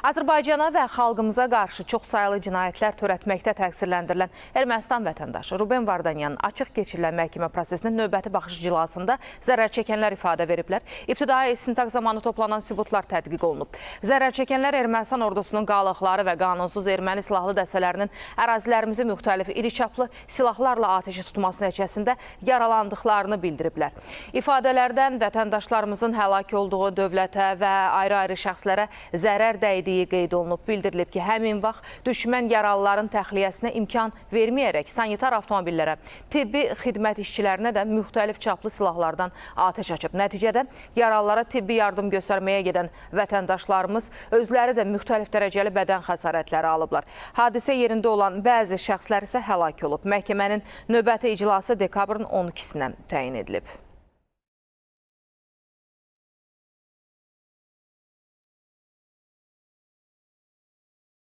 Azərbaycana və xalqımıza qarşı çoxsaylı cinayətlər törətməkdə təqsirləndirilən Ermənistan vətəndaşı Ruben Vardanyanın açıq keçirilən məhkəmə prosesinin növbəti baxış iclasında zərər çəkənlər ifadə veriblər. İbtidai istintaq zamanı toplanan sübutlar tədqiq olunub. Zərər çəkənlər Ermənistan ordusunun qalıqları və qanunsuz erməni silahlı dəstələrinin ərazilərimizi müxtəlif iri çaplı silahlarla atəşə tutması nəticəsində yaralandıqlarını bildiriblər. İfadələrdən vətəndaşlarımızın həlak olduğu dövlətə və ayrı-ayrı şəxslərə zərər dəydiyi qeyd olunub. Bildirilib ki, həmin vaxt düşmən yaralıların təxliyəsinə imkan verməyərək sanitar avtomobillərə, tibbi xidmət işçilərinə də müxtəlif çaplı silahlardan atəş açıb. Nəticədə yaralılara tibbi yardım göstərməyə gedən vətəndaşlarımız özləri də müxtəlif dərəcəli bədən xəsarətləri alıblar. Hadisə yerində olan bəzi şəxslər isə həlak olub. Məhkəmənin növbəti iclası dekabrın 12-sinə təyin edilib.